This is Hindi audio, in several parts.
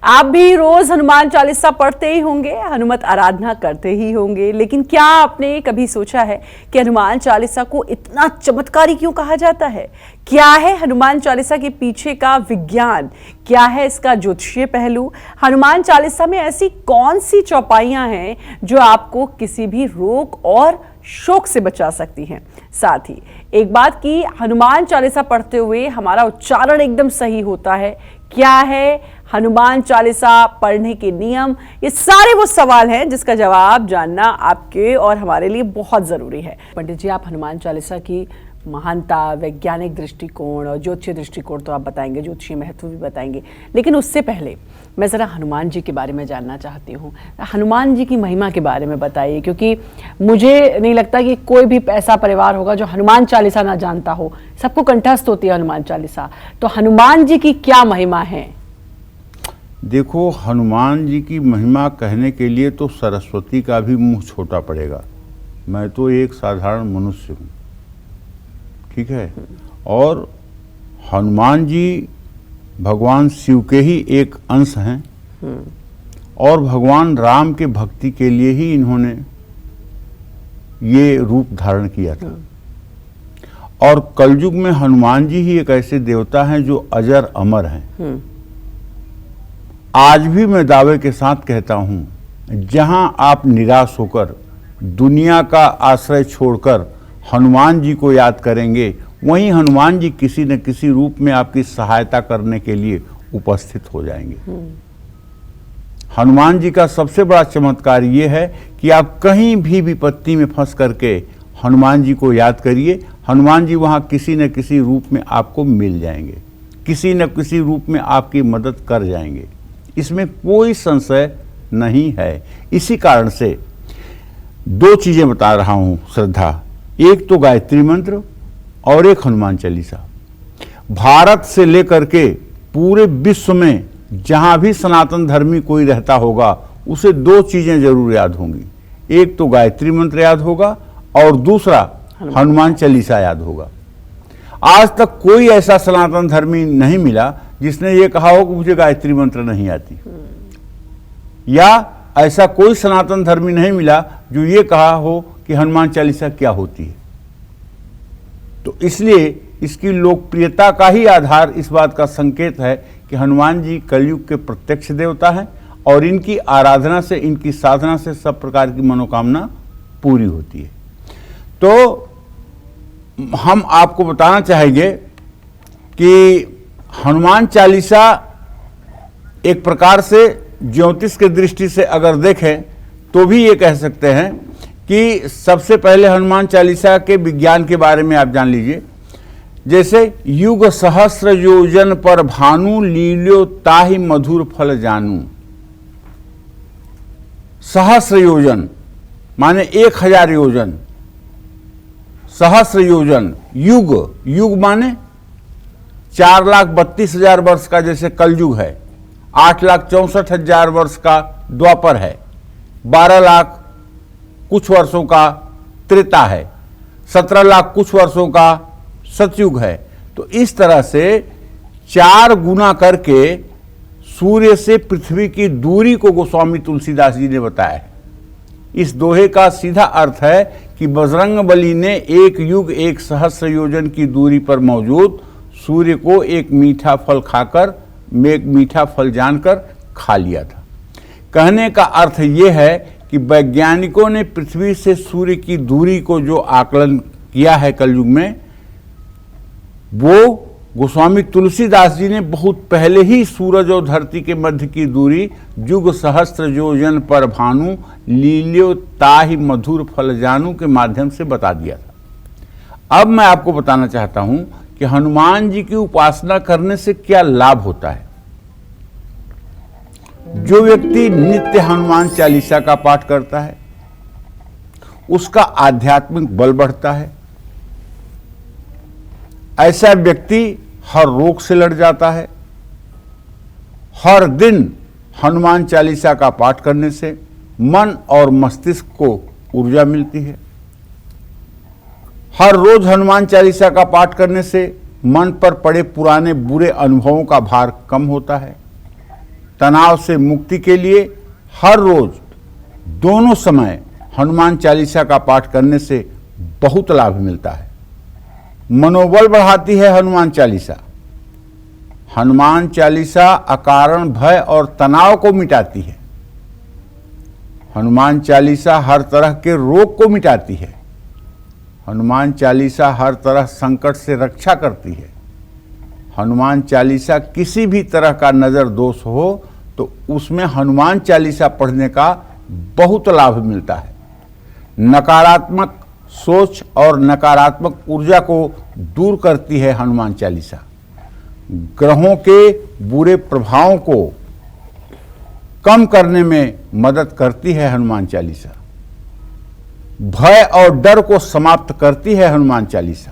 आप भी रोज हनुमान चालीसा पढ़ते ही होंगे, हनुमत आराधना करते ही होंगे, लेकिन क्या आपने कभी सोचा है कि हनुमान चालीसा को इतना चमत्कारी क्यों कहा जाता है? क्या है हनुमान चालीसा के पीछे का विज्ञान? क्या है इसका ज्योतिषीय पहलू? हनुमान चालीसा में ऐसी कौन सी चौपाइयां हैं जो आपको किसी भी रोग और शोक से बचा सकती हैं? साथ ही एक बात की, हनुमान चालीसा पढ़ते हुए हमारा उच्चारण एकदम सही होता है? क्या है हनुमान चालीसा पढ़ने के नियम? ये सारे वो सवाल हैं जिसका जवाब जानना आपके और हमारे लिए बहुत जरूरी है। पंडित जी, आप हनुमान चालीसा की महानता, वैज्ञानिक दृष्टिकोण और ज्योतिषीय दृष्टिकोण तो आप बताएंगे, ज्योतिषीय महत्व भी बताएंगे, लेकिन उससे पहले मैं ज़रा हनुमान जी के बारे में जानना चाहती हूँ। हनुमान जी की महिमा के बारे में बताइए, क्योंकि मुझे नहीं लगता कि कोई भी ऐसा परिवार होगा जो हनुमान चालीसा ना जानता हो। सबको कंठस्थ होती है हनुमान चालीसा, तो हनुमान जी की क्या महिमा है? देखो, हनुमान जी की महिमा कहने के लिए तो सरस्वती का भी मुंह छोटा पड़ेगा। मैं तो एक साधारण मनुष्य हूँ, ठीक है, और हनुमान जी भगवान शिव के ही एक अंश हैं और भगवान राम के भक्ति के लिए ही इन्होंने ये रूप धारण किया था। और कलयुग में हनुमान जी ही एक ऐसे देवता हैं जो अजर अमर हैं। आज भी मैं दावे के साथ कहता हूं, जहां आप निराश होकर दुनिया का आश्रय छोड़कर हनुमान जी को याद करेंगे, वहीं हनुमान जी किसी न किसी रूप में आपकी सहायता करने के लिए उपस्थित हो जाएंगे। हनुमान जी का सबसे बड़ा चमत्कार ये है कि आप कहीं भी विपत्ति में फंस करके हनुमान जी को याद करिए, हनुमान जी वहां किसी न किसी रूप में आपको मिल जाएंगे, किसी न किसी रूप में आपकी मदद कर जाएंगे। इसमें कोई संशय नहीं है। इसी कारण से दो चीजें बता रहा हूं श्रद्धा, एक तो गायत्री मंत्र और एक हनुमान चालीसा। भारत से लेकर के पूरे विश्व में जहां भी सनातन धर्मी कोई रहता होगा, उसे दो चीजें जरूर याद होंगी, एक तो गायत्री मंत्र याद होगा और दूसरा हनुमान चालीसा याद होगा। आज तक कोई ऐसा सनातन धर्मी नहीं मिला जिसने ये कहा हो कि मुझे गायत्री मंत्र नहीं आती, या ऐसा कोई सनातन धर्मी नहीं मिला जो ये कहा हो कि हनुमान चालीसा क्या होती है। तो इसलिए इसकी लोकप्रियता का ही आधार इस बात का संकेत है कि हनुमान जी कलयुग के प्रत्यक्ष देवता हैं और इनकी आराधना से, इनकी साधना से सब प्रकार की मनोकामना पूरी होती है। तो हम आपको बताना चाहेंगे कि हनुमान चालीसा एक प्रकार से ज्योतिष के दृष्टि से अगर देखें तो भी ये कह सकते हैं कि सबसे पहले हनुमान चालीसा के विज्ञान के बारे में आप जान लीजिए। जैसे युग सहस्र योजन पर भानु, लील्यो ताहि मधुर फल जानू। सहस्र योजन माने 1000 योजन, सहस्र योजन, युग, युग माने 4,32,000 वर्ष का जैसे कलयुग है, 8,64,000 वर्ष का द्वापर है, 12 लाख कुछ वर्षों का त्रेता है, 17 लाख कुछ वर्षों का सतयुग है। तो इस तरह से 4 गुना करके सूर्य से पृथ्वी की दूरी को गोस्वामी तुलसीदास जी ने बताया है। इस दोहे का सीधा अर्थ है कि बजरंगबली ने एक युग 1 सहस्र योजन की दूरी पर मौजूद सूर्य को एक मीठा फल खाकर, एक मीठा फल जानकर खा लिया था। कहने का अर्थ यह है कि वैज्ञानिकों ने पृथ्वी से सूर्य की दूरी को जो आकलन किया है कलयुग में, वो गोस्वामी तुलसीदास जी ने बहुत पहले ही सूरज और धरती के मध्य की दूरी युग सहस्त्र योजन पर भानु, लील्यो ताहि मधुर फल जानू के माध्यम से बता दिया था। अब मैं आपको बताना चाहता हूं कि हनुमान जी की उपासना करने से क्या लाभ होता है। जो व्यक्ति नित्य हनुमान चालीसा का पाठ करता है, उसका आध्यात्मिक बल बढ़ता है। ऐसा व्यक्ति हर रोग से लड़ जाता है। हर दिन हनुमान चालीसा का पाठ करने से मन और मस्तिष्क को ऊर्जा मिलती है। हर रोज हनुमान चालीसा का पाठ करने से मन पर पड़े पुराने बुरे अनुभवों का भार कम होता है। तनाव से मुक्ति के लिए हर रोज दोनों समय हनुमान चालीसा का पाठ करने से बहुत लाभ मिलता है। मनोबल बढ़ाती है हनुमान चालीसा। हनुमान चालीसा अकारण भय और तनाव को मिटाती है। हनुमान चालीसा हर तरह के रोग को मिटाती है। हनुमान चालीसा हर तरह संकट से रक्षा करती है। हनुमान चालीसा किसी भी तरह का नज़र दोष हो तो उसमें हनुमान चालीसा पढ़ने का बहुत लाभ मिलता है। नकारात्मक सोच और नकारात्मक ऊर्जा को दूर करती है हनुमान चालीसा। ग्रहों के बुरे प्रभावों को कम करने में मदद करती है हनुमान चालीसा। भय और डर को समाप्त करती है हनुमान चालीसा।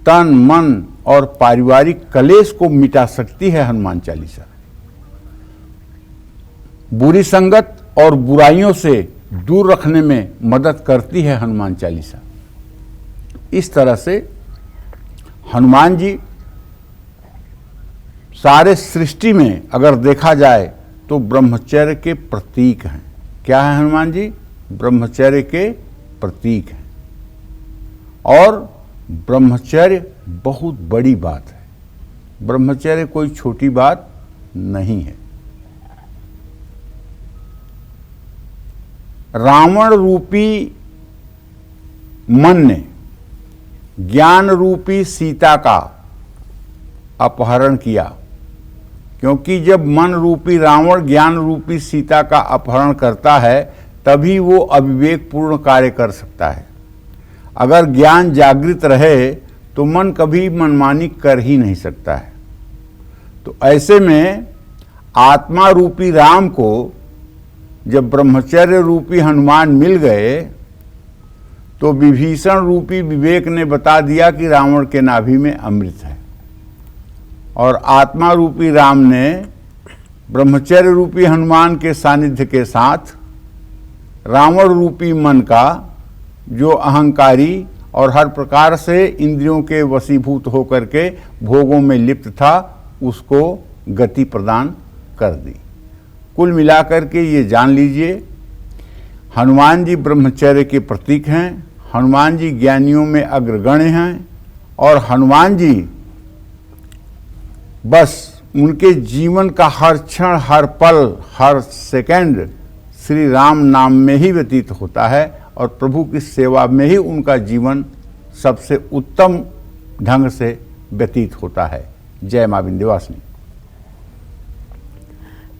तन मन और पारिवारिक कलेश को मिटा सकती है हनुमान चालीसा। बुरी संगत और बुराइयों से दूर रखने में मदद करती है हनुमान चालीसा। इस तरह से हनुमान जी सारे सृष्टि में अगर देखा जाए तो ब्रह्मचर्य के प्रतीक हैं। क्या है हनुमान जी? ब्रह्मचर्य के प्रतीक हैं। और ब्रह्मचर्य बहुत बड़ी बात है। ब्रह्मचर्य कोई छोटी बात नहीं है। रावण रूपी मन ने ज्ञान रूपी सीता का अपहरण किया, क्योंकि जब मन रूपी रावण ज्ञान रूपी सीता का अपहरण करता है तभी वो अविवेकपूर्ण कार्य कर सकता है। अगर ज्ञान जागृत रहे तो मन कभी मनमानी कर ही नहीं सकता है। तो ऐसे में आत्मा रूपी राम को जब ब्रह्मचर्य रूपी हनुमान मिल गए तो विभीषण रूपी विवेक ने बता दिया कि रावण के नाभि में अमृत है। और आत्मा रूपी राम ने ब्रह्मचर्य रूपी हनुमान के सानिध्य के साथ रावण रूपी मन का, जो अहंकारी और हर प्रकार से इंद्रियों के वशीभूत होकर के भोगों में लिप्त था, उसको गति प्रदान कर दी। कुल मिलाकर के ये जान लीजिए, हनुमान जी ब्रह्मचर्य के प्रतीक हैं। हनुमान जी ज्ञानियों में अग्रगण्य हैं। और हनुमान जी बस उनके जीवन का हर क्षण, हर पल, हर सेकंड श्री राम नाम में ही व्यतीत होता है और प्रभु की सेवा में ही उनका जीवन सबसे उत्तम ढंग से व्यतीत होता है। जय मां विंध्यवासिनी।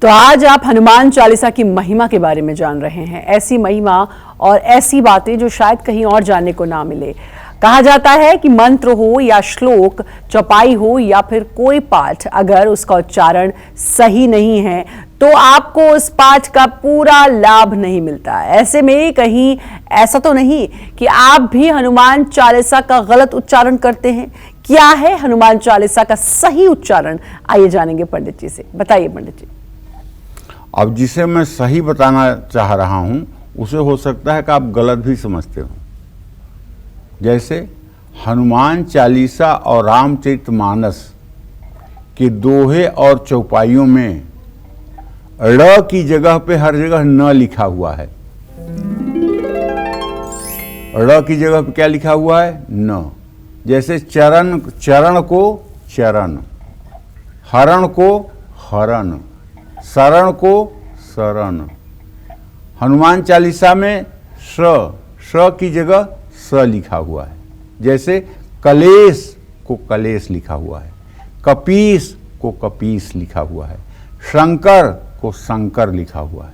तो आज आप हनुमान चालीसा की महिमा के बारे में जान रहे हैं। ऐसी महिमा और ऐसी बातें जो शायद कहीं और जानने को ना मिले। कहा जाता है कि मंत्र हो या श्लोक, चौपाई हो या फिर कोई पाठ, अगर उसका उच्चारण सही नहीं है तो आपको उस पाठ का पूरा लाभ नहीं मिलता। ऐसे में कहीं ऐसा तो नहीं कि आप भी हनुमान चालीसा का गलत उच्चारण करते हैं? क्या है हनुमान चालीसा का सही उच्चारण? आइए जानेंगे पंडित जी से। बताइए पंडित जी। अब जिसे मैं सही बताना चाह रहा हूं उसे हो सकता है कि आप गलत भी समझते हो। जैसे हनुमान चालीसा और रामचरितमानस के दोहे और चौपाइयों में ड़ की जगह पे हर जगह न लिखा हुआ है। ड़ की जगह पे क्या लिखा हुआ है? न। जैसे चरण, चरण को चरण, हरण को हरण, शरण को शरण। हनुमान चालीसा में स की जगह स लिखा हुआ है। जैसे कलेश को कलेश लिखा हुआ है, कपीस को कपीस लिखा हुआ है, शंकर को शंकर लिखा हुआ है।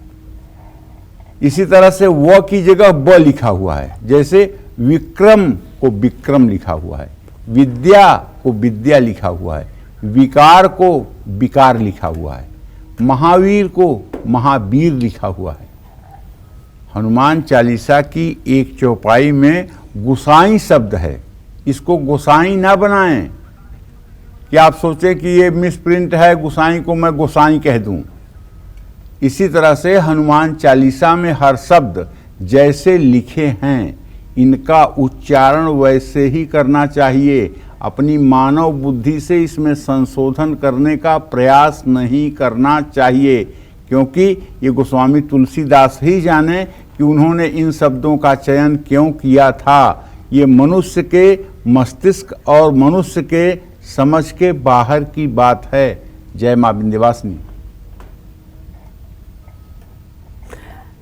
इसी तरह से व की जगह ब लिखा हुआ है। जैसे विक्रम को विक्रम लिखा हुआ है, विद्या को विद्या लिखा हुआ है, विकार को विकार लिखा हुआ है, महावीर को महावीर लिखा हुआ है। हनुमान चालीसा की एक चौपाई में गोसाई शब्द है। इसको गोसाई ना बनाएं कि आप सोचें कि ये मिसप्रिंट है, गोसाई को मैं गोसाई कह दूं। इसी तरह से हनुमान चालीसा में हर शब्द जैसे लिखे हैं इनका उच्चारण वैसे ही करना चाहिए। अपनी मानव बुद्धि से इसमें संशोधन करने का प्रयास नहीं करना चाहिए, क्योंकि ये गोस्वामी तुलसीदास ही जाने कि उन्होंने इन शब्दों का चयन क्यों किया था। ये मनुष्य के मस्तिष्क और मनुष्य के समझ के बाहर की बात है। जय मां विंध्यवासिनी।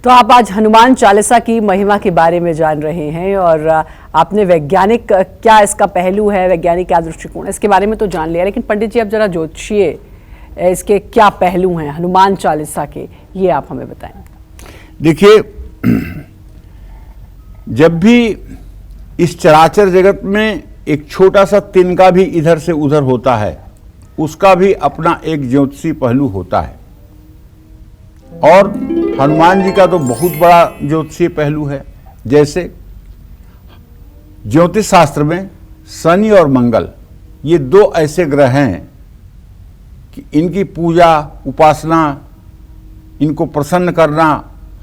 तो आप आज हनुमान चालीसा की महिमा के बारे में जान रहे हैं और आपने वैज्ञानिक क्या इसका पहलू है, वैज्ञानिक क्या दृष्टिकोण है, इसके बारे में तो जान लिया, लेकिन पंडित जी आप जरा ज्योतिषीय इसके क्या पहलू हैं हनुमान चालीसा के, ये आप हमें बताएं। देखिए, जब भी इस चराचर जगत में एक छोटा सा तिनका भी इधर से उधर होता है, उसका भी अपना एक ज्योतिषीय पहलू होता है। और हनुमान जी का तो बहुत बड़ा ज्योतिषीय पहलू है। जैसे ज्योतिष शास्त्र में शनि और मंगल ये दो ऐसे ग्रह हैं कि इनकी पूजा उपासना, इनको प्रसन्न करना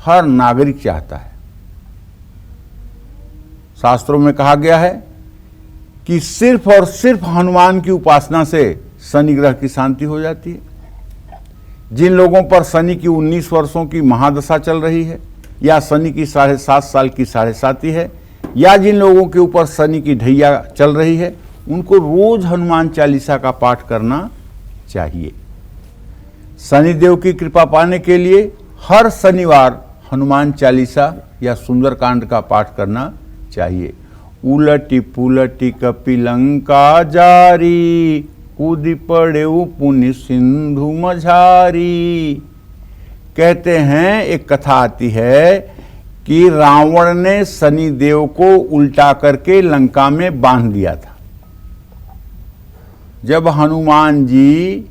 हर नागरिक चाहता है। शास्त्रों में कहा गया है कि सिर्फ और सिर्फ हनुमान की उपासना से शनि ग्रह की शांति हो जाती है। जिन लोगों पर शनि की 19 वर्षों की महादशा चल रही है, या शनि की 7.5 साल की 7.5 है, या जिन लोगों के ऊपर शनि की ढैया चल रही है, उनको रोज हनुमान चालीसा का पाठ करना चाहिए। शनिदेव की कृपा पाने के लिए हर शनिवार हनुमान चालीसा या सुंदरकांड का पाठ करना चाहिए। उलटी पुलटी कपिलंका जारी, कूदी पड़े पुण्य सिंधु मझारी। कहते हैं, एक कथा आती है कि रावण ने शनिदेव को उल्टा करके लंका में बांध दिया था। जब हनुमान जी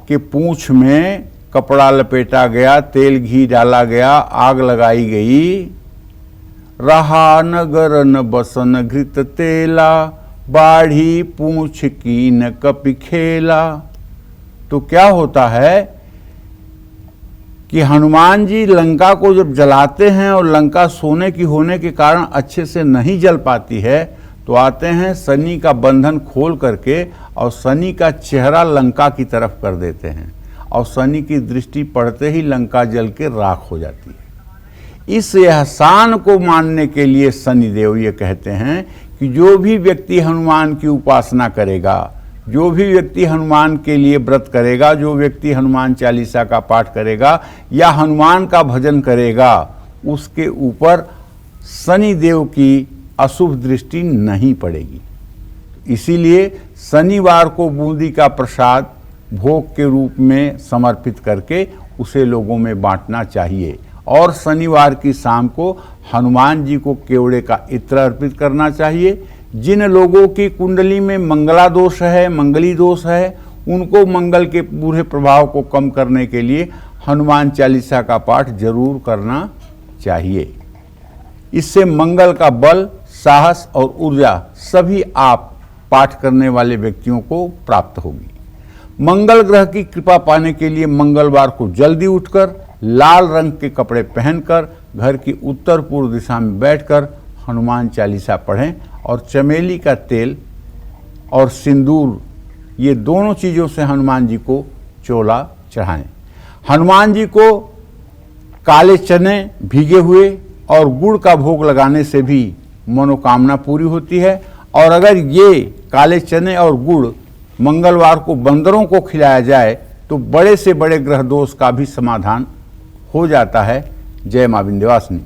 के पूंछ में कपड़ा लपेटा गया, तेल घी डाला गया, आग लगाई गई, रहा नगर न बसन घृत तेला, बाढ़ी पूंछ की न कपि खेला। तो क्या होता है कि हनुमान जी लंका को जब जलाते हैं और लंका सोने की होने के कारण अच्छे से नहीं जल पाती है, तो आते हैं शनि का बंधन खोल करके और शनि का चेहरा लंका की तरफ कर देते हैं, और शनि की दृष्टि पड़ते ही लंका जल के राख हो जाती है। इस एहसान को मानने के लिए शनिदेव ये कहते हैं कि जो भी व्यक्ति हनुमान की उपासना करेगा, जो भी व्यक्ति हनुमान के लिए व्रत करेगा, जो व्यक्ति हनुमान चालीसा का पाठ करेगा या हनुमान का भजन करेगा, उसके ऊपर शनिदेव की अशुभ दृष्टि नहीं पड़ेगी। इसीलिए शनिवार को बूंदी का प्रसाद भोग के रूप में समर्पित करके उसे लोगों में बांटना चाहिए। और शनिवार की शाम को हनुमान जी को केवड़े का इत्र अर्पित करना चाहिए। जिन लोगों की कुंडली में मंगला दोष है, मंगली दोष है, उनको मंगल के बुरे प्रभाव को कम करने के लिए हनुमान चालीसा का पाठ जरूर करना चाहिए। इससे मंगल का बल, साहस और ऊर्जा सभी आप पाठ करने वाले व्यक्तियों को प्राप्त होगी। मंगल ग्रह की कृपा पाने के लिए मंगलवार को जल्दी उठकर लाल रंग के कपड़े पहनकर घर की उत्तर पूर्व दिशा में बैठकर हनुमान चालीसा पढ़ें और चमेली का तेल और सिंदूर, ये दोनों चीज़ों से हनुमान जी को चोला चढ़ाएं। हनुमान जी को काले चने भीगे हुए और गुड़ का भोग लगाने से भी मनोकामना पूरी होती है। और अगर ये काले चने और गुड़ मंगलवार को बंदरों को खिलाया जाए तो बड़े से बड़े ग्रह दोष का भी समाधान हो जाता है। जय मां विंध्यवासिनी।